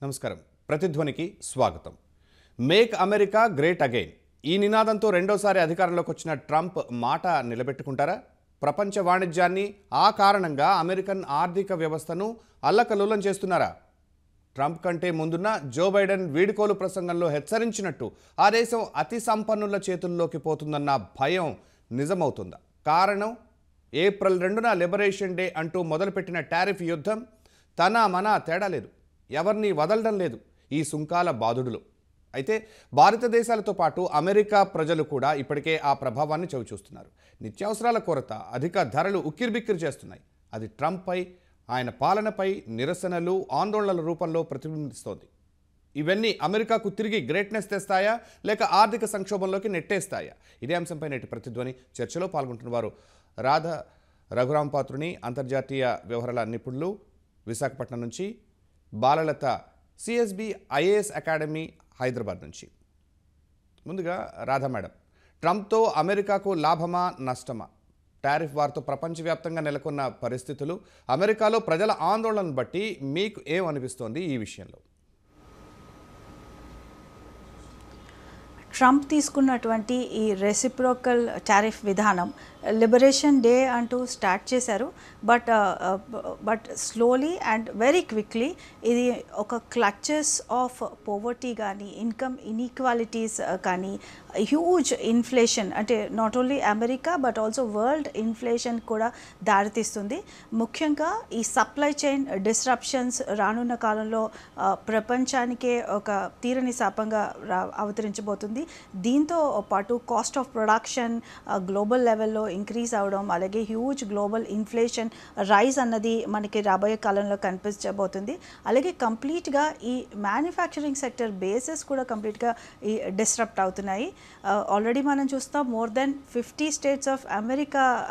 నమస్కారం. ప్రతిధ్వనికి స్వాగతం. Make America great again ఈ నినాదంతో రెండోసారి అధికారంలోకి వచ్చిన ట్రంప్ మాట నిలబెట్టుకుంటారా? ప్రపంచ వాణిజ్యాన్ని ఆ కారణంగా అమెరికన్ ఆర్థిక వ్యవస్థను అల్లకల్లోలం చేస్తున్నారా? ట్రంప్ కంటే ముందున్న జో బైడెన్ వీడ్కోలు ప్రసంగంలో హెచ్చరించినట్టు ఆ దేశం అతి సంపన్నుల చేతుల్లోకి పోతుందన్న భయం నిజమవుతుందా? కారణం ఏప్రిల్ 2న లిబరేషన్ డే అంటూ మొదలుపెట్టిన టారిఫ్ యుద్ధం తన మన తేడా లేదు, ఎవరిని వదలడం లేదు ఈ సుంకాల బాధుడులు. అయితే భారతదేశాలతో పాటు అమెరికా ప్రజలు కూడా ఇప్పటికే ఆ ప్రభావాన్ని చవిచూస్తున్నారు. నిత్యావసరాల కొరత, అధిక ధరలు ఉక్కిరిబిక్కిరి చేస్తున్నాయి. అది ట్రంప్పై, ఆయన పాలనపై నిరసనలు, ఆందోళనల రూపంలో ప్రతిబింబిస్తోంది. ఇవన్నీ అమెరికాకు తిరిగి గ్రేట్నెస్ తెస్తాయా లేక ఆర్థిక సంక్షోభంలోకి నెట్టేస్తాయా? ఇదే అంశంపై నేటి ప్రతిధ్వని చర్చలో పాల్గొంటున్న వారు రాధ రఘురాం పాత్రుని, అంతర్జాతీయ వ్యవహారాల నిపుణులు, విశాఖపట్నం నుంచి, Balalatha CSB IAS academy Hyderabad నుంచి. ముందుగా రాధా మేడం, ట్రంప్తో అమెరికాకు లాభమా నష్టమా? టారిఫ్ వార్తో ప్రపంచవ్యాప్తంగా నెలకొన్న పరిస్థితులు, అమెరికాలో ప్రజల ఆందోళనను బట్టి మీకు ఏమనిపిస్తోంది ఈ విషయంలో? ట్రంప్ తీసుకున్నటువంటి ఈ రెసిప్రోకల్ టారిఫ్ విధానం లిబరేషన్ డే అంటూ స్టార్ట్ చేశారు. But slowly and very quickly ఇది ఒక క్లచెస్ ఆఫ్ పోవర్టీ కానీ, ఇన్కమ్ ఇన్ఈక్వాలిటీస్ కానీ, హ్యూజ్ ఇన్ఫ్లేషన్, అంటే not only America but also world inflation కూడా దారితీస్తుంది. ముఖ్యంగా ఈ సప్లై చైన్ డిస్రప్షన్స్ రానున్న కాలంలో ప్రపంచానికే ఒక తీరని శాపంగా అవతరించబోతుంది. దీంతో పాటు కాస్ట్ ఆఫ్ ప్రొడక్షన్ గ్లోబల్ లెవెల్లో ఇంక్రీజ్ అవడం, అలాగే హ్యూజ్ గ్లోబల్ ఇన్ఫ్లేషన్ రైజ్ అన్నది మనకి రాబోయే కాలంలో కనిపించబోతుంది. అలాగే కంప్లీట్గా ఈ మ్యానుఫ్యాక్చరింగ్ సెక్టర్ బేసెస్ కూడా కంప్లీట్గా ఈ డిస్రప్ట్ అవుతున్నాయి. ఆల్రెడీ మనం చూస్తాం మోర్ దెన్ 50 స్టేట్స్ ఆఫ్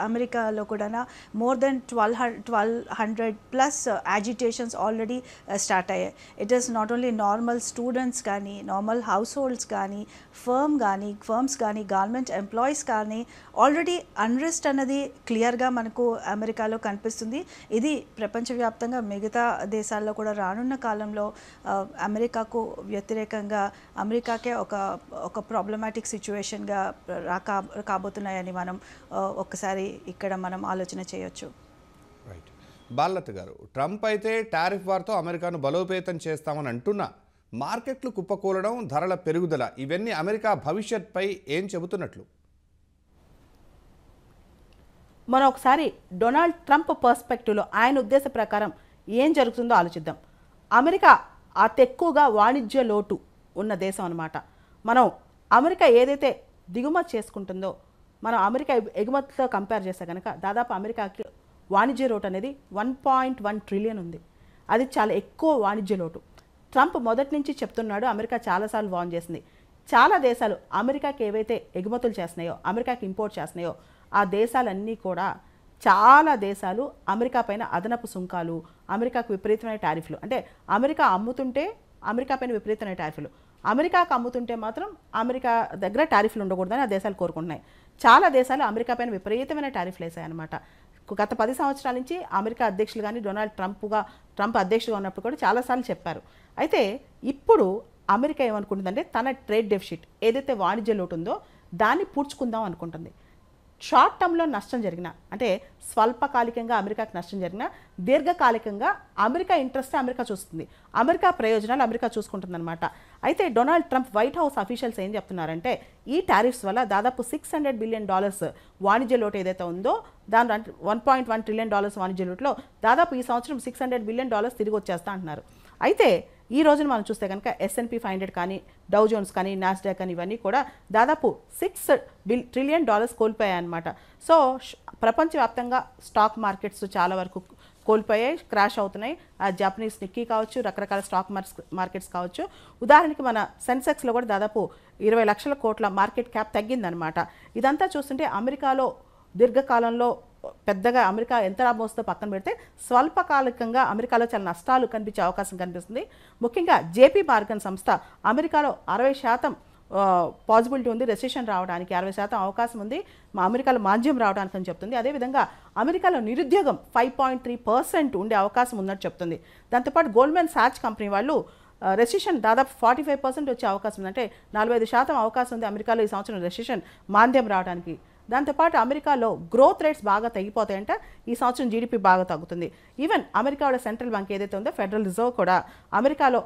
అమెరికాలో కూడా more than 1200 plus agitations already start అయ్యాయి. It is not only normal students కానీ, నార్మల్ హౌస్ హోల్డ్స్ కానీ, ఫర్మ్స్ కానీ, గవర్నమెంట్ ఎంప్లాయీస్ కానీ ఆల్రెడీ అన్రెస్ట్ అన్నది క్లియర్గా మనకు అమెరికాలో కనిపిస్తుంది. ఇది ప్రపంచవ్యాప్తంగా మిగతా దేశాల్లో కూడా రానున్న కాలంలో అమెరికాకు వ్యతిరేకంగా అమెరికాకే ఒక ప్రాబ్లమాటిక్ సిచ్యువేషన్గా కాబోతున్నాయని మనం ఒక్కసారి ఇక్కడ మనం ఆలోచన చేయొచ్చు. రైట్. బాలలత గారు, ట్రంప్ అయితే టారిఫ్ వార్తో అమెరికాను బలోపేతం చేస్తామని అంటున్నా, మార్కెట్లు కుప్పకూలడం, ధరల పెరుగుదల, ఇవన్నీ అమెరికా భవిష్యత్పై ఏం చెబుతున్నట్లు? మనం ఒకసారి డొనాల్డ్ ట్రంప్ పర్స్పెక్టివ్లో ఆయన ఉద్దేశ ప్రకారం ఏం జరుగుతుందో ఆలోచిద్దాం. అమెరికా అతి ఎక్కువగా వాణిజ్య లోటు ఉన్న దేశం అన్నమాట. మనం అమెరికా ఏదైతే దిగుమతి చేసుకుంటుందో మనం అమెరికా ఎగుమతితో కంపేర్ చేస్తే కనుక దాదాపు అమెరికాకి వాణిజ్య లోటు అనేది 1.1 ట్రిలియన్ ఉంది. అది చాలా ఎక్కువ వాణిజ్య లోటు. ట్రంప్ మొదటి నుంచి చెప్తున్నాడు, అమెరికా చాలాసార్లు వార్న్ చేసింది. చాలా దేశాలు అమెరికాకి ఏవైతే ఎగుమతులు చేస్తున్నాయో, అమెరికాకి ఇంపోర్ట్ చేస్తున్నాయో ఆ దేశాలన్నీ కూడా, చాలా దేశాలు అమెరికా పైన అదనపు సుంకాలు, అమెరికాకు విపరీతమైన టారిఫ్లు, అంటే అమెరికా అమ్ముతుంటే అమెరికా పైన విపరీతమైన టారిఫ్లు, అమెరికాకు అమ్ముతుంటే మాత్రం అమెరికా దగ్గర టారిఫ్లు ఉండకూడదని ఆ దేశాలు కోరుకుంటున్నాయి. చాలా దేశాలు అమెరికా పైన విపరీతమైన టారిఫ్లు వేసాయన్నమాట. గత 10 సంవత్సరాల నుంచి అమెరికా అధ్యక్షులు కానీ, డొనాల్డ్ ట్రంప్ అధ్యక్షుడుగా ఉన్నప్పుడు కూడా చాలాసార్లు చెప్పారు. అయితే ఇప్పుడు అమెరికా ఏమనుకుంటుందంటే తన ట్రేడ్ డెఫిసిట్ ఏదైతే వాణిజ్య లోటు ఉందో దాన్ని పూడ్చుకుందాం అనుకుంటుంది. షార్ట్ టర్మ్లో నష్టం జరిగిన, అంటే స్వల్పకాలికంగా అమెరికాకి నష్టం జరిగిన, దీర్ఘకాలికంగా అమెరికా ఇంట్రెస్ట్ అమెరికా చూస్తుంది, అమెరికా ప్రయోజనాలు అమెరికా చూసుకుంటుందన్నమాట. అయితే Donald Trump white house officials ఏం చెప్తున్నారంటే ఈ టారిఫ్స్ వల్ల దాదాపు $600 బిలియన్ వాణిజ్య లోటు ఏదైతే ఉందో దాని $1.1 ట్రిలియన్ వాణిజ్య లోటులో దాదాపు ఈ సంవత్సరం $600 బిలియన్ తిరిగి వచ్చేస్తా అంటున్నారు. అయితే ఈ రోజున మనం చూస్తే కనుక S&P 500 కానీ, డౌ జోన్స్ కానీ, నాస్డాక్ కానీ ఇవన్నీ కూడా దాదాపు $6 ట్రిలియన్ కోల్పోయాయన్నమాట. సో ప్రపంచవ్యాప్తంగా స్టాక్ మార్కెట్స్ చాలా వరకు కోల్పోయాయి, క్రాష్ అవుతున్నాయి. జపనీస్ నిక్కీ కావచ్చు, రకరకాల స్టాక్ మార్కెట్స్ కావచ్చు. ఉదాహరణకి మన సెన్సెక్స్లో కూడా దాదాపు 20 లక్షల కోట్ల మార్కెట్ క్యాప్ తగ్గిందనమాట. ఇదంతా చూస్తుంటే అమెరికాలో దీర్ఘకాలంలో పెద్దగా అమెరికా ఎంత లాభం వస్తుందో పక్కన పెడితే స్వల్పకాలికంగా అమెరికాలో చాలా నష్టాలు కనిపించే అవకాశం కనిపిస్తుంది. ముఖ్యంగా జేపీ మార్గన్ సంస్థ అమెరికాలో 60% పాసిబిలిటీ ఉంది రెసెషన్ రావడానికి, 60% అవకాశం ఉంది మా అమెరికాలో మాంద్యం రావడానికి అని చెప్తుంది. అదేవిధంగా అమెరికాలో నిరుద్యోగం 5.3% ఉండే అవకాశం ఉన్నట్టు చెప్తుంది. దాంతోపాటు గోల్డ్మెన్ సాచ్ కంపెనీ వాళ్ళు రెసిషన్ దాదాపు 45% వచ్చే అవకాశం ఉంది. అంటే 45% అవకాశం ఉంది అమెరికాలో ఈ సంవత్సరం రెసిషన్ మాంద్యం రావడానికి. దాంతోపాటు అమెరికాలో గ్రోత్ రేట్స్ బాగా తగ్గిపోతాయంటే ఈ సంవత్సరం జీడిపి బాగా తగ్గుతుంది. ఈవెన్ అమెరికాలో సెంట్రల్ బ్యాంక్ ఏదైతే ఉందో ఫెడరల్ రిజర్వ్ కూడా అమెరికాలో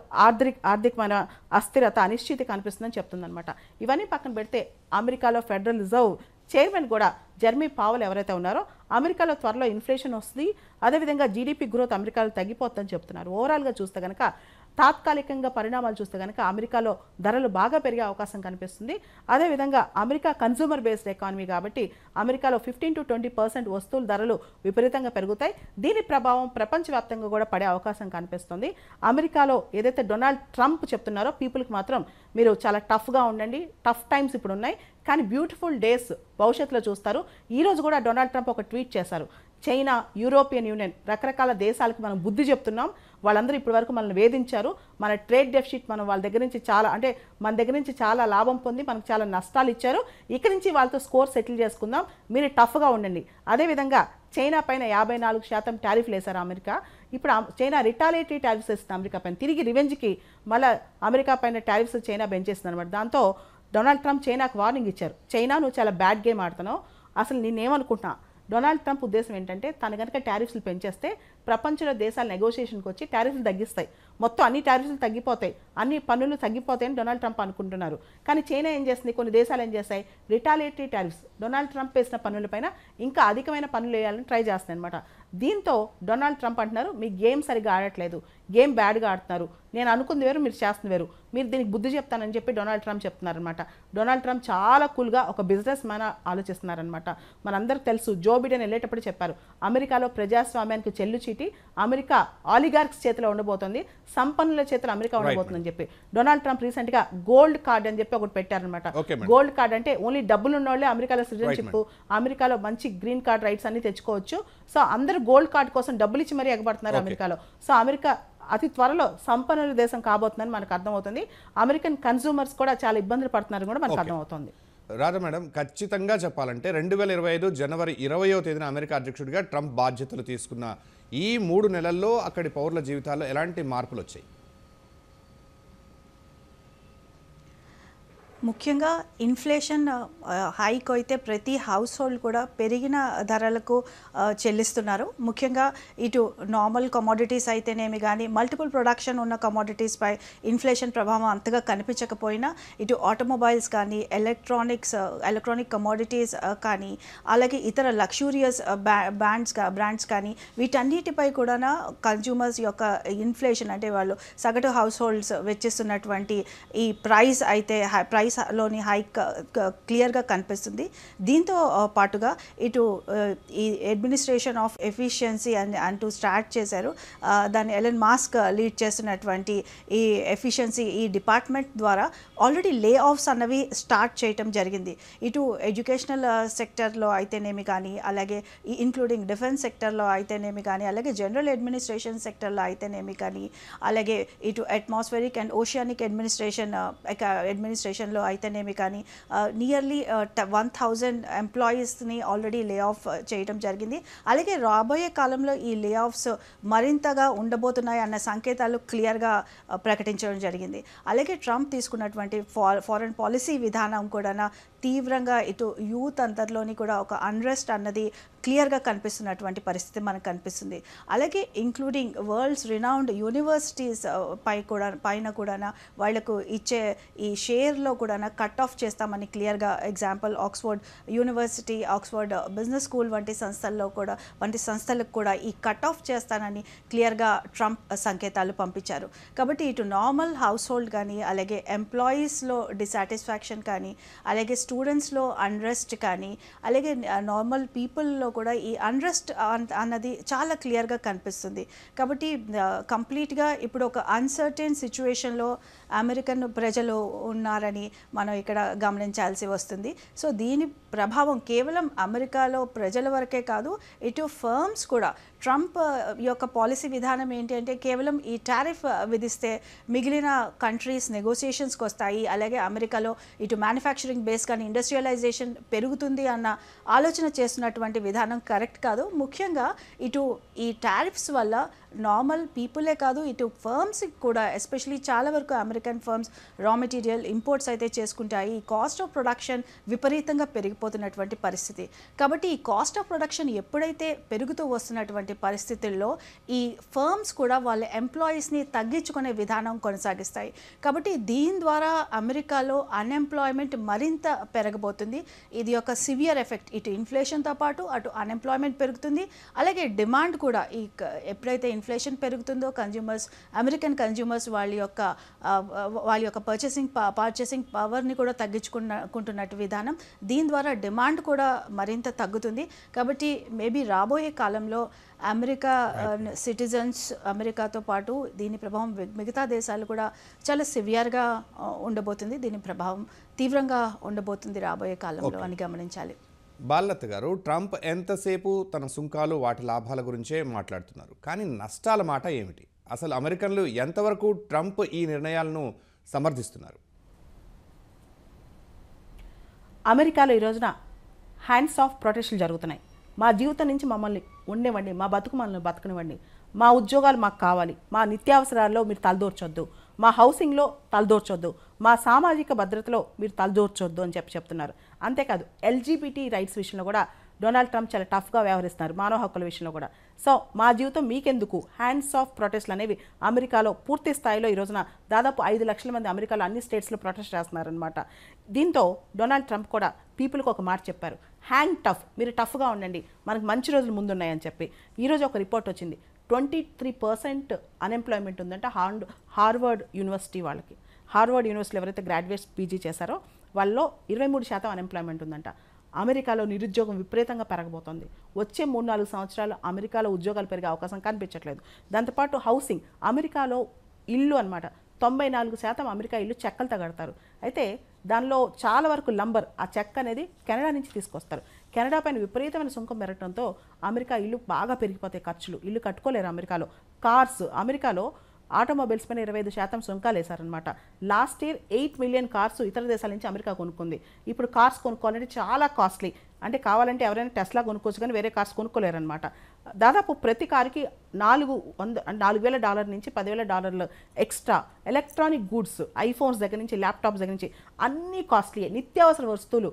ఆర్థికమైన అస్థిరత అనిశ్చితి కనిపిస్తుందని చెప్తుందన్నమాట. ఇవన్నీ పక్కన పెడితే అమెరికాలో ఫెడరల్ రిజర్వ్ చైర్మన్ కూడా జెర్మీ పావెల్ ఎవరైతే ఉన్నారో అమెరికాలో త్వరలో ఇన్ఫ్లేషన్ వస్తుంది, అదేవిధంగా జీడిపి గ్రోత్ అమెరికాలో తగ్గిపోతుందని చెప్తున్నారు. ఓవరాల్గా చూస్తే కనుక తాత్కాలికంగా పరిణామాలు చూస్తే కనుక అమెరికాలో ధరలు బాగా పెరిగే అవకాశం కనిపిస్తుంది. అదేవిధంగా అమెరికా కన్జ్యూమర్ బేస్డ్ ఎకానమీ కాబట్టి అమెరికాలో 15 to 20% వస్తువుల ధరలు విపరీతంగా పెరుగుతాయి. దీని ప్రభావం ప్రపంచవ్యాప్తంగా కూడా పడే అవకాశం కనిపిస్తుంది. అమెరికాలో ఏదైతే డొనాల్డ్ ట్రంప్ చెప్తున్నారో పీపుల్కి మాత్రం మీరు చాలా టఫ్గా ఉండండి, టఫ్ టైమ్స్ ఇప్పుడు ఉన్నాయి కానీ బ్యూటిఫుల్ డేస్ భవిష్యత్తులో చూస్తారు. ఈరోజు కూడా డొనాల్డ్ ట్రంప్ ఒక ట్వీట్ చేశారు, చైనా, యూరోపియన్ యూనియన్ రకరకాల దేశాలకు మనం బుద్ధి చెప్తున్నాం, వాళ్ళందరూ ఇప్పటి వరకు మనల్ని వేధించారు, మన ట్రేడ్ డెఫిసిట్ మనం వాళ్ళ దగ్గర నుంచి మన దగ్గర నుంచి చాలా లాభం పొంది మనకు చాలా నష్టాలు ఇచ్చారు, ఇక్కడి నుంచి వాళ్ళతో స్కోర్ సెటిల్ చేసుకుందాం, మీరు టఫ్గా ఉండండి. అదేవిధంగా చైనా పైన 54% టారిఫ్లు వేశారు అమెరికా. ఇప్పుడు చైనా రిటాలియేటరీ టారిఫ్స్ వేస్తుంది అమెరికా పైన, తిరిగి రివెంజ్కి మళ్ళీ అమెరికా పైన టారిఫ్స్ చైనా పెంచేస్తుంది అనమాట. దాంతో డొనాల్డ్ ట్రంప్ చైనాకు వార్నింగ్ ఇచ్చారు, చైనా నువ్వు చాలా బ్యాడ్ గేమ్ ఆడుతున్నావు, అసలు నేనేమనుకుంటున్నా. డొనాల్డ్ ట్రంప్ ఉద్దేశం ఏంటంటే తను కనుక టారిఫ్స్లు పెంచేస్తే ప్రపంచంలో దేశాలు నెగోషియేషన్కి వచ్చి టారిఫ్లు తగ్గిస్తాయి, మొత్తం అన్ని టారిఫ్లు తగ్గిపోతాయి, అన్ని పన్నులు తగ్గిపోతాయని డొనాల్డ్ ట్రంప్ అనుకుంటున్నారు. కానీ చైనా ఏం చేస్తుంది, కొన్ని దేశాలు ఏం చేస్తాయి, రిటాలియేటరీ టారిఫ్స్ డొనాల్డ్ ట్రంప్ వేసిన పన్నులపైన ఇంకా అధికమైన పన్నులు వేయాలని ట్రై చేస్తాయి అనమాట. దీంతో డొనాల్డ్ ట్రంప్ అంటున్నారు మీ గేమ్ సరిగ్గా ఆడట్లేదు, గేమ్ బ్యాడ్గా ఆడుతున్నారు, నేను అనుకుంది వేరు మీరు చేస్తుంది వేరు, మీరు దీనికి బుద్ధి చెప్తానని చెప్పి డొనాల్డ్ ట్రంప్ చెప్తున్నారనమాట. డొనాల్డ్ ట్రంప్ చాలా కూల్గా ఒక బిజినెస్ మ్యాన్ ఆలోచిస్తున్నారనమాట. మనందరికి తెలుసు జో బిడెన్ వెళ్ళేటప్పుడు చెప్పారు అమెరికాలో ప్రజాస్వామ్యానికి చెల్లు చీటి అమెరికా ఆలిగార్క్స్ చేతిలో ఉండబోతుంది, సంపన్నుల చేతిలో అమెరికా ఉండబోతుందని చెప్పి. డొనాల్డ్ ట్రంప్ రీసెంట్గా గోల్డ్ కార్డ్ అని చెప్పి ఒకటి పెట్టారనమాట. గోల్డ్ కార్డ్ అంటే ఓన్లీ డబ్బులు ఉన్న వాళ్ళే అమెరికాలో సిటిజన్షిప్, అమెరికాలో మంచి గ్రీన్ కార్డ్ రైట్స్ అన్ని తెచ్చుకోవచ్చు. సో అందరూ గోల్డ్ కార్డ్ కోసం డబ్బులు ఇచ్చి మరీ ఎగబడుతున్నారు అమెరికాలో. సో అమెరికా అతి త్వరలో సంపన్నుల దేశం కాబోతుందని మనకు అర్థమవుతుంది. అమెరికన్ కన్స్యూమర్స్ కూడా చాలా ఇబ్బందులు పడుతున్నారని కూడా మనకు అర్థమవుతుంది. రాధా మేడం, ఖచ్చితంగా చెప్పాలంటే 2025 జనవరి 20వ తేదీన అమెరికా అధ్యక్షుడిగా ట్రంప్ బాధ్యతలు తీసుకున్న ఈ 3 నెలల్లో అక్కడి పౌరుల జీవితాల్లో ఎలాంటి మార్పులు వచ్చాయి? ముఖ్యంగా ఇన్ఫ్లేషన్ హైక్ అయితే ప్రతి హౌస్ హోల్డ్ కూడా పెరిగిన ధరలకు చెల్లిస్తున్నారు. ముఖ్యంగా ఇటు నార్మల్ కమోడిటీస్ అయితేనేమి కానీ మల్టిపుల్ ప్రొడక్షన్ ఉన్న కమోడిటీస్పై ఇన్ఫ్లేషన్ ప్రభావం అంతగా కనిపించకపోయినా ఇటు ఆటోమొబైల్స్ కానీ ఎలక్ట్రానిక్ కమోడిటీస్ కానీ అలాగే ఇతర లగ్జూరియస్ బ్రాండ్స్ కానీ వీటన్నిటిపై కూడా కన్జ్యూమర్స్ యొక్క ఇన్ఫ్లేషన్ అంటే వాళ్ళు సగటు హౌస్ హోల్డ్స్ వెచ్చిస్తున్నటువంటి ఈ ప్రైస్ లోని హైక్ క్లియర్గా కనిపిస్తుంది. దీంతో పాటుగా ఇటు ఈ అడ్మినిస్ట్రేషన్ ఆఫ్ ఎఫిషియన్సీ అంటూ స్టార్ట్ చేశారు. దాన్ని ఎలన్ మాస్క్ లీడ్ చేస్తున్నటువంటి ఈ ఎఫిషియన్సీ ఈ డిపార్ట్మెంట్ ద్వారా ఆల్రెడీ లే ఆఫ్స్ అన్నవి స్టార్ట్ చేయటం జరిగింది. ఇటు ఎడ్యుకేషనల్ సెక్టర్లో అయితేనేమి కానీ అలాగే ఇంక్లూడింగ్ డిఫెన్స్ సెక్టర్లో అయితేనేమి కానీ అలాగే జనరల్ అడ్మినిస్ట్రేషన్ సెక్టర్లో అయితేనేమి కానీ అలాగే ఇటు అట్మాస్ఫెరిక్ అండ్ ఓషియానిక్ అడ్మినిస్ట్రేషన్లో అయితేనేమి కానీ నియర్లీ 1000 ఎంప్లాయీస్ని ఆల్రెడీ లే ఆఫ్ చేయడం జరిగింది. అలాగే రాబోయే కాలంలో ఈ లే ఆఫ్స్ మరింతగా ఉండబోతున్నాయి అన్న సంకేతాలు క్లియర్గా ప్రకటించడం జరిగింది. అలాగే ట్రంప్ తీసుకున్నటువంటి ఫారెన్ పాలసీ విధానం కూడా తీవ్రంగా ఇటు యూత్ అంతర్లోని కూడా ఒక అన్రెస్ట్ అన్నది క్లియర్గా కనిపిస్తున్నటువంటి పరిస్థితి మనకు కనిపిస్తుంది. అలాగే ఇంక్లూడింగ్ వరల్డ్స్ రినౌండ్ యూనివర్సిటీస్ పైన కూడా వాళ్లకు ఇచ్చే ఈ షేర్లో కూడా కట్ ఆఫ్ చేస్తామని క్లియర్గా example Oxford university, Oxford business school వంటి సంస్థలకు కూడా ఈ కట్ ఆఫ్ చేస్తానని క్లియర్గా ట్రంప్ సంకేతాలు పంపించారు. కాబట్టి ఇటు నార్మల్ హౌస్ హోల్డ్ కానీ అలాగే ఎంప్లాయీస్లో డిసాటిస్ఫాక్షన్ కానీ అలాగే స్టూడెంట్స్లో అన్రెస్ట్ కానీ అలాగే నార్మల్ పీపుల్లో కూడా ఈ అన్రెస్ట్ అన్నది చాలా క్లియర్గా కనిపిస్తుంది. కాబట్టి కంప్లీట్గా ఇప్పుడు ఒక అన్సర్టెన్ సిచ్యువేషన్లో అమెరికన్ ప్రజలు ఉన్నారని మనం ఇక్కడ గమనించాల్సి వస్తుంది. సో దీని ప్రభావం కేవలం అమెరికాలో ప్రజల వరకే కాదు, ఇటు ఫర్మ్స్ కూడా ట్రంప్ యొక్క పాలసీ విధానం ఏంటి అంటే కేవలం ఈ టారిఫ్ విధిస్తే మిగిలిన కంట్రీస్ నెగోసియేషన్స్కి వస్తాయి, అలాగే అమెరికాలో ఇటు మ్యానుఫ్యాక్చరింగ్ బేస్ కానీ ఇండస్ట్రియలైజేషన్ పెరుగుతుంది అన్న ఆలోచన చేస్తున్నటువంటి విధానం కరెక్ట్ కాదు. ముఖ్యంగా ఇటు ఈ టారిఫ్స్ వల్ల నార్మల్ పీపులే కాదు, ఇటు ఫర్మ్స్కి కూడా, ఎస్పెషలీ చాలా వరకు American firms raw material imports అయితే చేసుకుంటాయి. ఈ కాస్ట్ ఆఫ్ ప్రొడక్షన్ విపరీతంగా పెరిగిపోతున్నటువంటి పరిస్థితి. కాబట్టి ఈ కాస్ట్ ఆఫ్ ప్రొడక్షన్ ఎప్పుడైతే పెరుగుతూ వస్తున్నటువంటి పరిస్థితుల్లో ఈ ఫర్మ్స్ కూడా వాళ్ళ ఎంప్లాయీస్ని తగ్గించుకునే విధానం కొనసాగిస్తాయి. కాబట్టి దీని ద్వారా అమెరికాలో అన్ఎంప్లాయ్మెంట్ మరింత పెరగబోతుంది. ఇది ఒక సివియర్ ఎఫెక్ట్, ఇటు ఇన్ఫ్లేషన్తో పాటు అటు అన్ఎంప్లాయ్మెంట్ పెరుగుతుంది, అలాగే డిమాండ్ కూడా. ఎప్పుడైతే ఇన్ఫ్లేషన్ పెరుగుతుందో అమెరికన్ కన్జ్యూమర్స్ వాళ్ళ యొక్క పర్చేసింగ్ పవర్ని కూడా తగ్గించుకుంటున్నట్టు విధానం. దీని ద్వారా డిమాండ్ కూడా మరింత తగ్గుతుంది. కాబట్టి మేబీ రాబోయే కాలంలో అమెరికా సిటిజన్స్, అమెరికాతో పాటు దీని ప్రభావం మిగతా దేశాలు కూడా చాలా సివియర్గా ఉండబోతుంది. దీని ప్రభావం తీవ్రంగా ఉండబోతుంది రాబోయే కాలంలో అని గమనించాలి. బాలలత గారు, ట్రంప్ ఎంతసేపు తన సుంకాలు వాటి లాభాల గురించే మాట్లాడుతున్నారు, కానీ నష్టాల మాట ఏమిటి? అసలు అమెరికన్లు ఎంతవరకు ట్రంప్ ఈ నిర్ణయాలను సమర్థిస్తున్నారు? అమెరికాలో ఈ రోజున హ్యాండ్స్ ఆఫ్ ప్రొటెస్టులు జరుగుతున్నాయి. మా జీవితం నుంచి మమ్మల్ని ఉండేవండి, మా బతుకు మనల్ని బతకనివ్వండి, మా ఉద్యోగాలు మాకు కావాలి, మా నిత్యావసరాల్లో మీరు తలదూర్చొద్దు, మా హౌసింగ్లో తలదూర్చొద్దు, మా సామాజిక భద్రతలో మీరు తలదూర్చొద్దు అని చెప్తున్నారు. అంతేకాదు ఎల్జీబీటీ రైట్స్ విషయంలో కూడా డొనాల్డ్ ట్రంప్ చాలా టఫ్గా వ్యవహరిస్తున్నారు, మానవ హక్కుల విషయంలో కూడా. సో మా జీవితం మీకెందుకు, హ్యాండ్స్ ఆఫ్ ప్రొటెస్ట్లు అనేవి అమెరికాలో పూర్తి స్థాయిలో ఈ రోజున దాదాపు 5 లక్షల మంది అమెరికాలో అన్ని స్టేట్స్లో ప్రొటెస్ట్ చేస్తున్నారనమాట. దీంతో డొనాల్డ్ ట్రంప్ కూడా పీపుల్కి ఒక మాట చెప్పారు, హ్యాంగ్ టఫ్, మీరు టఫ్గా ఉండండి, మనకు మంచి రోజులు ముందున్నాయని చెప్పి. ఈరోజు ఒక రిపోర్ట్ వచ్చింది, 23% అన్ఎంప్లాయ్మెంట్ ఉందంటే హార్వర్డ్ యూనివర్సిటీ వాళ్ళకి. హార్వర్డ్ యూనివర్సిటీలో ఎవరైతే గ్రాడ్యుయేట్స్ పీజీ చేశారో వాళ్ళలో 23% అన్ఎంప్లాయ్మెంట్ ఉందంట. అమెరికాలో నిరుద్యోగం విపరీతంగా పెరగబోతోంది. వచ్చే 3-4 సంవత్సరాలు అమెరికాలో ఉద్యోగాలు పెరిగే అవకాశం కనిపించట్లేదు. దాంతోపాటు హౌసింగ్, అమెరికాలో ఇల్లు అనమాట 94% అమెరికా ఇల్లు చెక్కలతో కడతారు. అయితే దానిలో చాలా వరకు లంబర్, ఆ చెక్క అనేది కెనడా నుంచి తీసుకొస్తారు. కెనడా పైన విపరీతమైన సుంకం పెరగడంతో అమెరికా ఇల్లు బాగా పెరిగిపోతాయి ఖర్చులు, ఇల్లు కట్టుకోలేరు అమెరికాలో. కార్స్, అమెరికాలో ఆటోమొబైల్స్ పైన 25% సుంకాలు వేశారనమాట. లాస్ట్ ఇయర్ 8 మిలియన్ కార్స్ ఇతర దేశాల నుంచి అమెరికా కొనుక్కుంది. ఇప్పుడు కార్స్ కొనుక్కోవాలంటే చాలా కాస్ట్లీ, అంటే కావాలంటే ఎవరైనా టెస్లా కొనుక్కోవచ్చు కానీ వేరే కార్స్ కొనుక్కోలేరనమాట. దాదాపు ప్రతి కారుకి $4,000 నుంచి $10,000 ఎక్స్ట్రా. ఎలక్ట్రానిక్ గూడ్స్, ఐఫోన్స్ దగ్గర నుంచి ల్యాప్టాప్స్ దగ్గర నుంచి అన్నీ కాస్ట్లీ. నిత్యావసర వస్తువులు,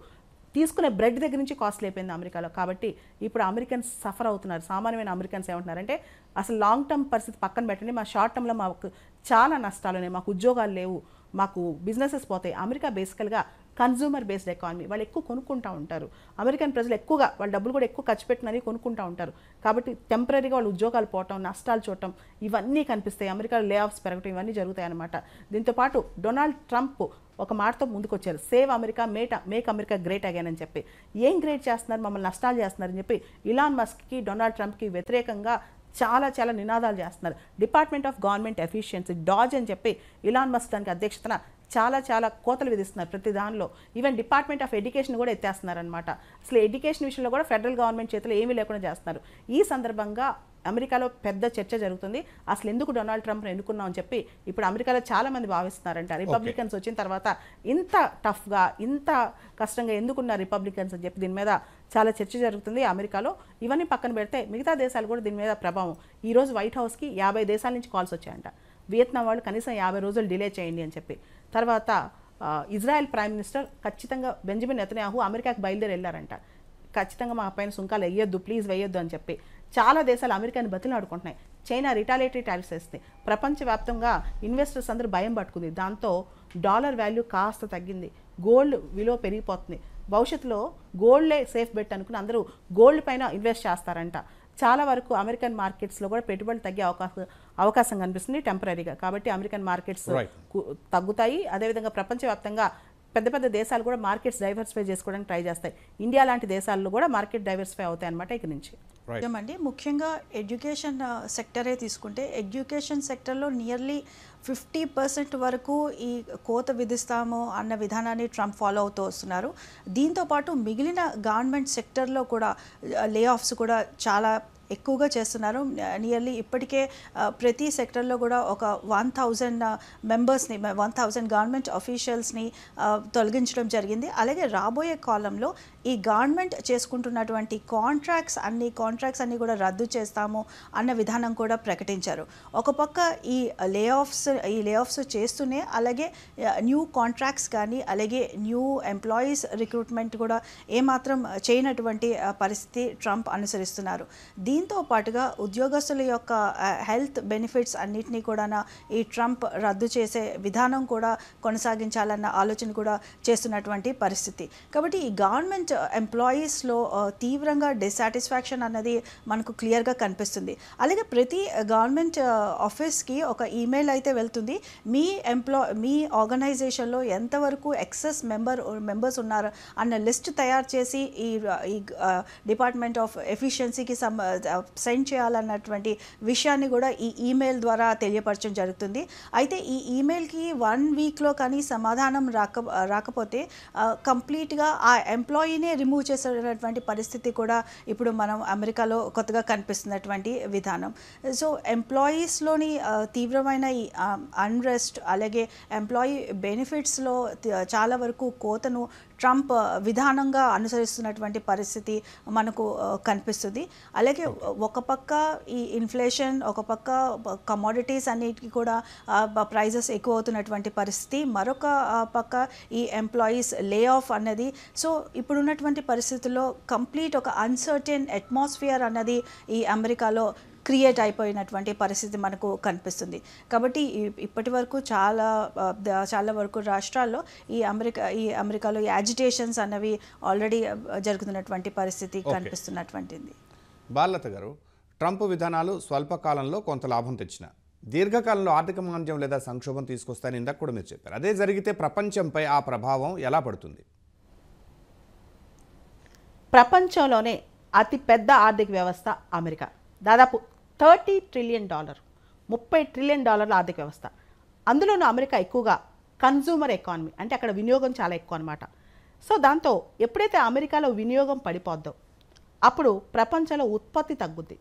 తీసుకునే బ్రెడ్ దగ్గర నుంచి కాస్ట్లీ అయిపోయింది అమెరికాలో. కాబట్టి ఇప్పుడు అమెరికన్స్ సఫర్ అవుతున్నారు. సామాన్యమైన అమెరికన్స్ ఏమంటున్నారంటే అసలు లాంగ్ టర్మ్ పరిస్థితి పక్కన పెట్టండి, మా షార్ట్ టర్మ్లో మాకు చాలా నష్టాలు ఉన్నాయి, మాకు ఉద్యోగాలు లేవు, మాకు బిజినెసెస్ పోతాయి. అమెరికా బేసికల్గా కన్జ్యూమర్ బేస్డ్ ఎకానమీ, వాళ్ళు ఎక్కువ కొనుక్కుంటూ ఉంటారు. అమెరికన్ ప్రజలు ఎక్కువగా వాళ్ళ డబ్బులు కూడా ఎక్కువ ఖర్చు పెట్టినవి కొనుక్కుంటూ ఉంటారు. కాబట్టి టెంపరీగా వాళ్ళు ఉద్యోగాలు పోవటం, నష్టాలు చూడటం ఇవన్నీ కనిపిస్తాయి. అమెరికాలో లే ఆఫ్స్ పెరగటం ఇవన్నీ జరుగుతాయి అన్నమాట. దీంతోపాటు డొనాల్డ్ ట్రంప్ ఒక మాటతో ముందుకొచ్చారు, save America, make America great again అని చెప్పి. ఏం గ్రేట్ చేస్తున్నారు, మమ్మల్ని నష్టాలు చేస్తున్నారని చెప్పి ఇలాన్ మస్క్కి, డొనాల్డ్ ట్రంప్కి వ్యతిరేకంగా చాలా నినాదాలు చేస్తున్నారు. డిపార్ట్మెంట్ ఆఫ్ గవర్నమెంట్ ఎఫిషియన్సీ, డాజ్ అని చెప్పి ఇలాన్ మస్క్ దానికి అధ్యక్షతన చాలా కోతలు విధిస్తున్నారు ప్రతి దానిలో. ఈవెన్ డిపార్ట్మెంట్ ఆఫ్ ఎడ్యుకేషన్ కూడా ఎత్తేస్తున్నారనమాట. అసలు ఎడ్యుకేషన్ విషయంలో కూడా ఫెడరల్ గవర్నమెంట్ చేతిలో ఏమీ లేకుండా చేస్తున్నారు. ఈ సందర్భంగా అమెరికాలో పెద్ద చర్చ జరుగుతుంది, అసలు ఎందుకు డొనాల్డ్ ట్రంప్ను ఎన్నుకున్నాం అని చెప్పి. ఇప్పుడు అమెరికాలో చాలామంది భావిస్తున్నారంట రిపబ్లికన్స్ వచ్చిన తర్వాత ఇంత టఫ్గా, ఇంత కష్టంగా ఎందుకున్నారు రిపబ్లికన్స్ అని చెప్పి. దీని మీద చాలా చర్చ జరుగుతుంది అమెరికాలో. ఇవన్నీ పక్కన పెడితే మిగతా దేశాలు కూడా దీని మీద ప్రభావం. ఈరోజు వైట్ హౌస్కి 50 దేశాల నుంచి కాల్స్ వచ్చాయంట. వియత్నాం వాళ్ళు కనీసం 50 రోజులు డిలే చేయండి అని చెప్పి. తర్వాత ఇజ్రాయెల్ ప్రైమ్ మినిస్టర్ ఖచ్చితంగా బెంజమిన్ నెతన్యాహు అమెరికాకి బయలుదేరి వెళ్ళారంట. ఖచ్చితంగా మా పైన సుంకాలు వేయొద్దు, ప్లీజ్ వేయొద్దు అని చెప్పి. చాలా దేశాలు అమెరికాని బతిలాడుకుంటున్నాయి. చైనా రిటాలియేటరీ టారిఫ్స్ వేస్తుంది. ప్రపంచవ్యాప్తంగా ఇన్వెస్టర్స్ అందరూ భయం పట్టుకుంది. దాంతో డాలర్ వాల్యూ కాస్త తగ్గింది, గోల్డ్ విలువ పెరిగిపోతుంది. భవిష్యత్తులో గోల్డ్లే సేఫ్ బెట్ అనుకుని అందరూ గోల్డ్ పైన ఇన్వెస్ట్ చేస్తారంట. చాలా వరకు అమెరికన్ మార్కెట్స్లో కూడా పెట్టుబడులు తగ్గే అవకాశం కనిపిస్తుంది టెంపరీగా. కాబట్టి అమెరికన్ మార్కెట్స్ తగ్గుతాయి. అదేవిధంగా ప్రపంచవ్యాప్తంగా పెద్ద దేశాలు కూడా మార్కెట్స్ డైవర్సిఫై చేసుకోవడానికి ట్రై చేస్తాయి. ఇండియా లాంటి దేశాల్లో కూడా మార్కెట్ డైవర్సిఫై అవుతాయి అన్నమాట ఇక నుంచి. అండి, ముఖ్యంగా ఎడ్యుకేషన్ సెక్టరే తీసుకుంటే ఎడ్యుకేషన్ సెక్టర్లో నియర్లీ 50% వరకు ఈ కోత విధిస్తాము అన్న విధానాన్ని ట్రంప్ ఫాలో అవుతూ వస్తున్నారు. దీంతోపాటు మిగిలిన గవర్నమెంట్ సెక్టర్లో కూడా లే ఆఫ్స్ కూడా చాలా ఎక్కువగా చేస్తున్నారు. నియర్లీ ఇప్పటికే ప్రతి సెక్టర్లో కూడా ఒక 1000 మెంబర్స్ని 1000 గవర్నమెంట్ అఫీషియల్స్ని తొలగించడం జరిగింది. అలాగే రాబోయే కాలంలో ఈ గవర్నమెంట్ చేసుకుంటున్నటువంటి కాంట్రాక్ట్స్ అన్ని కూడా రద్దు చేస్తాము అన్న విధానం కూడా ప్రకటించారు. ఒక పక్క ఈ లేఆఫ్స్ చేస్తూనే అలాగే న్యూ కాంట్రాక్ట్స్ కానీ అలాగే న్యూ ఎంప్లాయీస్ రిక్రూట్మెంట్ కూడా ఏమాత్రం చేయనటువంటి పరిస్థితి ట్రంప్ అనుసరిస్తున్నారు. దీంతో పాటుగా ఉద్యోగస్తుల యొక్క హెల్త్ బెనిఫిట్స్ అన్నిటినీ కూడా ఈ ట్రంప్ రద్దు చేసే విధానం కూడా కొనసాగించాలన్న ఆలోచన కూడా చేస్తున్నటువంటి పరిస్థితి. కాబట్టి ఈ గవర్నమెంట్ ఎంప్లాయీస్లో తీవ్రంగా డిస్సాటిస్ఫాక్షన్ అన్నది మనకు క్లియర్గా కనిపిస్తుంది. అలాగే ప్రతి గవర్నమెంట్ ఆఫీస్కి ఒక ఈమెయిల్ అయితే వెళ్తుంది, మీ ఆర్గనైజేషన్లో ఎంతవరకు ఎక్సెస్ మెంబర్స్ ఉన్నారు అన్న లిస్ట్ తయారు చేసి ఈ డిపార్ట్మెంట్ ఆఫ్ ఎఫిషియన్సీకి సెండ్ చేయాలన్నటువంటి విషయాన్ని కూడా ఈ ఈమెయిల్ ద్వారా తెలియపరచడం జరుగుతుంది. అయితే ఈ ఈమెయిల్కి 1 వీక్లో కానీ సమాధానం రాకపోతే కంప్లీట్గా ఆ ఎంప్లాయీనే రిమూవ్ చేసేటటువంటి పరిస్థితి కూడా ఇప్పుడు మనం అమెరికాలో కొత్తగా కనిపిస్తున్నటువంటి విధానం. సో ఎంప్లాయీస్లోని తీవ్రమైన ఈ అన్రెస్ట్ అలాగే ఎంప్లాయీ బెనిఫిట్స్లో చాలా వరకు కోతను ట్రంప్ విధానంగా అనుసరిస్తున్నటువంటి పరిస్థితి మనకు కనిపిస్తుంది. అలాగే ఒక పక్క ఈ ఇన్ఫ్లేషన్, ఒక పక్క కమోడిటీస్ అన్నిటికీ కూడా ప్రైజెస్ ఎక్కువ అవుతున్నటువంటి పరిస్థితి, మరొక పక్క ఈ ఎంప్లాయీస్ లే ఆఫ్ అన్నది. సో ఇప్పుడున్నటువంటి పరిస్థితుల్లో కంప్లీట్ ఒక అన్సర్టెన్ అట్మాస్ఫియర్ అన్నది ఈ అమెరికాలో క్రియేట్ అయిపోయినటువంటి పరిస్థితి మనకు కనిపిస్తుంది. కాబట్టి ఇప్పటి వరకు చాలా వరకు రాష్ట్రాల్లో ఈ అమెరికాలో ఈ యాజిటేషన్స్ అన్నవి ఆల్రెడీ జరుగుతున్నటువంటి పరిస్థితి కనిపిస్తున్నటువంటిది. బాలలత గారు, ట్రంప్ విధానాలు స్వల్పకాలంలో కొంత లాభం తెచ్చిన దీర్ఘకాలంలో ఆర్థిక మాంద్యం లేదా సంక్షోభం తీసుకొస్తాయని ఇందాక కూడా మీరు చెప్పారు. అదే జరిగితే ప్రపంచంపై ఆ ప్రభావం ఎలా పడుతుంది? ప్రపంచంలోనే అతి పెద్ద ఆర్థిక వ్యవస్థ అమెరికా. దాదాపు $30 ట్రిలియన్, $30 ట్రిలియన్ ఆర్థిక వ్యవస్థ. అందులోనూ అమెరికా ఎక్కువగా కన్జ్యూమర్ ఎకానమీ, అంటే అక్కడ వినియోగం చాలా ఎక్కువ అనమాట. సో దాంతో ఎప్పుడైతే అమెరికాలో వినియోగం పడిపోద్దో అప్పుడు ప్రపంచంలో ఉత్పత్తి తగ్గుద్ది.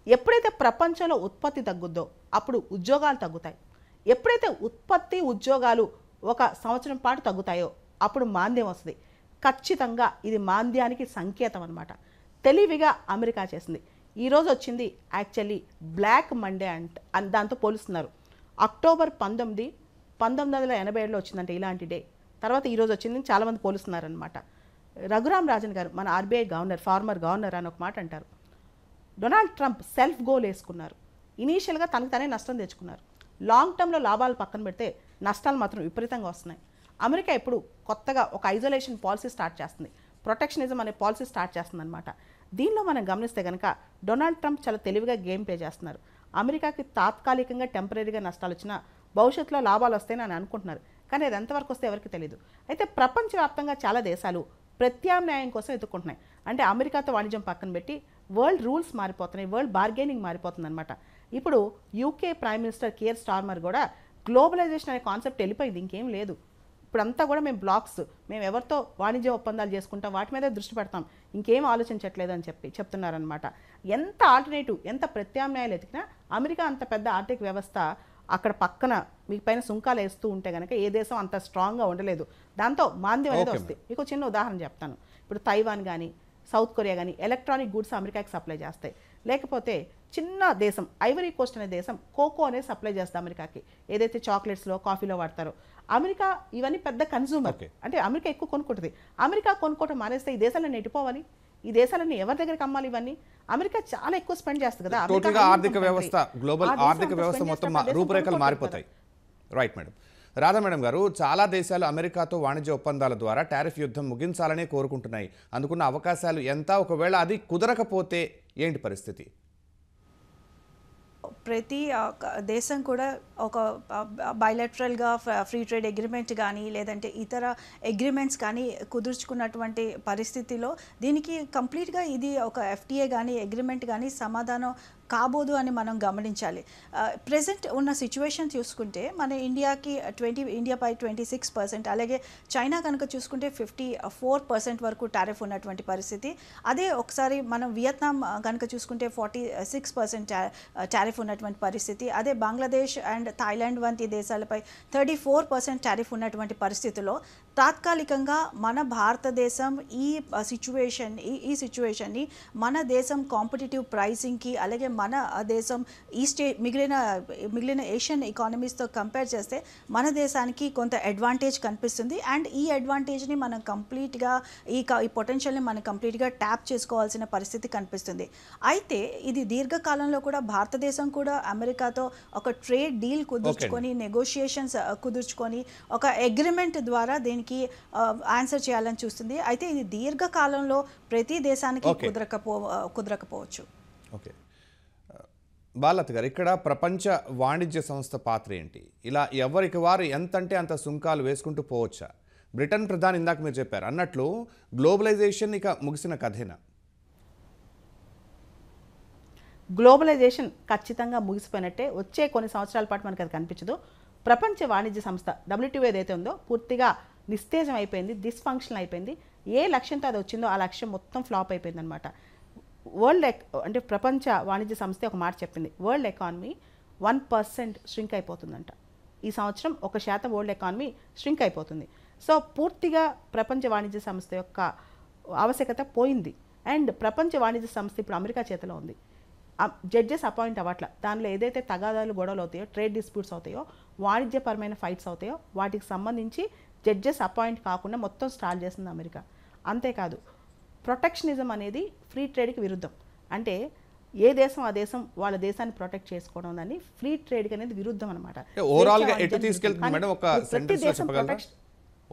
ఎప్పుడైతే ప్రపంచంలో ఉత్పత్తి తగ్గుద్దో అప్పుడు ఉద్యోగాలు తగ్గుతాయి. ఎప్పుడైతే ఉత్పత్తి ఉద్యోగాలు 1 సంవత్సరం పాటు తగ్గుతాయో అప్పుడు మాంద్యం వస్తుంది. ఖచ్చితంగా ఇది మాంద్యానికి సంకేతం అనమాట. తెలివిగా అమెరికా చేసింది. ఈరోజు వచ్చింది యాక్చువల్లీ బ్లాక్ మండే దాంతో పోలుస్తున్నారు. అక్టోబర్ 19, 1987లో వచ్చిందంటే ఇలాంటి డే. తర్వాత ఈరోజు వచ్చింది చాలామంది పోలుస్తున్నారనమాట. రఘురామ్ రాజన్ గారు, మన ఆర్బీఐ గవర్నర్, ఫార్మర్ గవర్నర్ అని ఒక మాట అంటారు. డొనాల్డ్ ట్రంప్ సెల్ఫ్ గోల్ వేసుకున్నారు. ఇనీషియల్గా తనకు తనే నష్టం తెచ్చుకున్నారు. లాంగ్ టర్మ్లో లాభాలు పక్కన పెడితే నష్టాలు మాత్రం విపరీతంగా వస్తున్నాయి. అమెరికా ఇప్పుడు కొత్తగా ఒక ఐజోలేషన్ పాలసీ స్టార్ట్ చేస్తుంది, ప్రొటెక్షనిజం అనే పాలసీ స్టార్ట్ చేస్తుంది అనమాట. దీనిలో మనం గమనిస్తే కనుక డొనాల్డ్ ట్రంప్ చాలా తెలివిగా గేమ్ ప్లే చేస్తున్నారు. అమెరికాకి తాత్కాలికంగా టెంపరీగా నష్టాలు వచ్చినా భవిష్యత్తులో లాభాలు వస్తాయని అని అనుకుంటున్నారు. కానీ అది ఎంతవరకు వస్తే ఎవరికి తెలియదు. అయితే ప్రపంచవ్యాప్తంగా చాలా దేశాలు ప్రత్యామ్నాయం కోసం ఎత్తుకుంటున్నాయి. అంటే అమెరికాతో వాణిజ్యం పక్కన పెట్టి వరల్డ్ రూల్స్ మారిపోతున్నాయి, వరల్డ్ బార్గెనింగ్ మారిపోతుంది అనమాట. ఇప్పుడు UK prime minister Keir Starmer కూడా గ్లోబలైజేషన్ అనే కాన్సెప్ట్ వెళ్ళిపోయింది, ఇంకేం లేదు. ఇప్పుడంతా కూడా మేము బ్లాక్స్, మేము ఎవరితో వాణిజ్య ఒప్పందాలు చేసుకుంటాం వాటి మీదే దృష్టి పెడతాం, ఇంకేం ఆలోచించట్లేదు అని చెప్తున్నారనమాట. ఎంత ఆల్టర్నేటివ్, ఎంత ప్రత్యామ్నాయాలు ఎతికినా అమెరికా అంత పెద్ద ఆర్థిక వ్యవస్థ అక్కడ పక్కన మీకు పైన సుంకాలు వేస్తూ ఉంటే కనుక ఏ దేశం అంత స్ట్రాంగ్గా ఉండలేదు. దాంతో మాంద్యం అనేది వస్తుంది. మీకు చిన్న ఉదాహరణ చెప్తాను. ఇప్పుడు తైవాన్ కానీ సౌత్ కొరియా కానీ ఎలక్ట్రానిక్ గుడ్స్ అమెరికాకి సప్లై చేస్తాయి. లేకపోతే చిన్న దేశం ఐవరీ కోస్ట్ అనే దేశం కోకో అనేది సప్లై చేస్తుంది అమెరికాకి, ఏదైతే చాక్లెట్స్లో కాఫీలో వాడతారో. అమెరికా ఇవన్నీ పెద్ద కన్జ్యూమర్, అంటే అమెరికా ఎక్కువ కొనుక్కుంటుంది. అమెరికా కొనుక్కోవటం మానేస్తే ఈ దేశాలను ఎటుపోవాలి, ఈ దేశాలన్నీ ఎవరి దగ్గరికి అమ్మాలి? ఇవన్నీ అమెరికా చాలా ఎక్కువ స్పెండ్ చేస్తుంది కదా. టోటల్గా ఆర్థిక వ్యవస్థ, గ్లోబల్ ఆర్థిక వ్యవస్థ మొత్తం రూపురేఖలు మారిపోతాయి. Right madam. రాధా మేడం గారు, చాలా దేశాలు అమెరికాతో వాణిజ్య ఒప్పందాల ద్వారా టారిఫ్ యుద్ధం ముగించాలనే కోరుకుంటున్నాయి. అందుకున్న అవకాశాలు ఎంత? ఒకవేళ అది కుదరకపోతే ఏంటి పరిస్థితి? ప్రతి దేశం కూడా ఒక బైలాటరల్గా ఫ్రీ ట్రేడ్ అగ్రిమెంట్ కానీ లేదంటే ఇతర అగ్రిమెంట్స్ కానీ కుదుర్చుకున్నటువంటి పరిస్థితిలో దీనికి కంప్లీట్గా ఇది ఒక ఎఫ్టీఏ కానీ అగ్రిమెంట్ కానీ సమాధానం కాబోదు అని మనం గమనించాలి. ప్రెసెంట్ ఉన్న సిచ్యువేషన్ చూసుకుంటే మన ఇండియాకి ఇండియాపై 26%, అలాగే చైనా కనుక చూసుకుంటే 54% వరకు టారిఫ్ ఉన్నటువంటి పరిస్థితి. అదే ఒకసారి మనం వియత్నాం కనుక చూసుకుంటే 46% టారిఫ్ ఉన్నటువంటి పరిస్థితి. అదే బంగ్లాదేశ్ అండ్ థాయిలాండ్ వంటి దేశాలపై 34% టారిఫ్ ఉన్నటువంటి పరిస్థితిలో తాత్కాలికంగా మన భారతదేశం ఈ సిచ్యువేషన్ని మన దేశం కాంపిటేటివ్ ప్రైసింగ్కి, అలాగే మన దేశం మిగిలిన ఏషియన్ ఎకానమీస్తో కంపేర్ చేస్తే మన దేశానికి కొంత అడ్వాంటేజ్ కనిపిస్తుంది. అండ్ ఈ అడ్వాంటేజ్ని మనం కంప్లీట్గా ఈ పొటెన్షియల్ని మనం కంప్లీట్గా ట్యాప్ చేసుకోవాల్సిన పరిస్థితి కనిపిస్తుంది. అయితే ఇది దీర్ఘకాలంలో కూడా భారతదేశం కూడా అమెరికాతో ఒక ట్రేడ్ డీల్ కుదుర్చుకొని, నెగోషియేషన్స్ కుదుర్చుకొని, ఒక అగ్రిమెంట్ ద్వారా దీనికి ఆన్సర్ చేయాలని చూస్తుంది. అయితే ఇది దీర్ఘకాలంలో ప్రతి దేశానికి కుదరకపోవచ్చు. ఓకే, బాలత్ గారు, ఇక్కడ ప్రపంచ వాణిజ్య సంస్థ పాత్ర ఏంటి? ఇలా ఎవరికి వారు ఎంతంటే అంత సుంకాలు వేసుకుంటూ పోవచ్చా? బ్రిటన్ ప్రధాని ఇందాక మీరు చెప్పారు అన్నట్లు గ్లోబలైజేషన్ ఇక ముగిసిన కథేనా? గ్లోబలైజేషన్ ఖచ్చితంగా ముగిసిపోయినట్టే. వచ్చే కొన్ని సంవత్సరాల పాటు మనకు అది కనిపించదు. ప్రపంచ వాణిజ్య సంస్థ WTO ఏదైతే ఉందో పూర్తిగా నిస్తేజం అయిపోయింది, డిస్ఫంక్షన్ అయిపోయింది. ఏ లక్ష్యంతో అది వచ్చిందో ఆ లక్ష్యం మొత్తం ఫ్లాప్ అయిపోయింది అనమాట. అంటే ప్రపంచ వాణిజ్య సంస్థ ఒక మాట చెప్పింది, వరల్డ్ ఎకానమీ 1% ష్రింక్ అయిపోతుందంట. ఈ సంవత్సరం 1% వరల్డ్ ఎకానమీ ష్రింక్ అయిపోతుంది. సో పూర్తిగా ప్రపంచ వాణిజ్య సంస్థ యొక్క ఆవశ్యకత పోయింది. అండ్ ప్రపంచ వాణిజ్య సంస్థ ఇప్పుడు అమెరికా చేతిలో ఉంది. జడ్జెస్ అపాయింట్ అవ్వట్ల. దానిలో ఏదైతే తగాదాలు, గొడవలు అవుతాయో, ట్రేడ్ డిస్ప్యూట్స్ అవుతాయో, వాణిజ్యపరమైన ఫైట్స్ అవుతాయో, వాటికి సంబంధించి జడ్జెస్ అపాయింట్ కాకుండా మొత్తం స్టాల్ చేస్తుంది అమెరికా. అంతేకాదు, ప్రొటెక్షనిజం అనేది ఫ్రీ ట్రేడ్కి విరుద్ధం. అంటే ఏ దేశం ఆ దేశం వాళ్ళ దేశాన్ని ప్రొటెక్ట్ చేసుకోవడం అని ఫ్రీ ట్రేడ్కి అనేది విరుద్ధం అనమాట. ఓవరాల్గా ఎటు తీసుకెళ్తుంది మేడం? ఒక సెంటెన్స్లో చెప్పగలరా?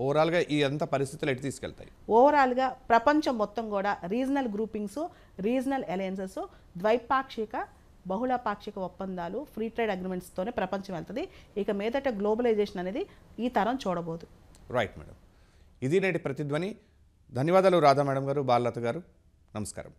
ఓవరాల్గా ఈ అంత పరిస్థితులు ఎటు తీసుకెళ్తాయి? ఓవరాల్గా ప్రపంచం మొత్తం కూడా రీజనల్ గ్రూపింగ్స్, రీజనల్ అలయన్సెస్, ద్వైపాక్షిక బహుళపాక్షిక ఒప్పందాలు, ఫ్రీ ట్రేడ్ అగ్రిమెంట్స్తోనే ప్రపంచం వెళ్తుంది. ఇక మీదట గ్లోబలైజేషన్ అనేది ఈ తరం చూడబోదు. రైట్ మేడం, ఇది నేటి ప్రతిధ్వని. ధన్యవాదాలు రాధా మేడం గారు, బాలలత గారు, నమస్కారం.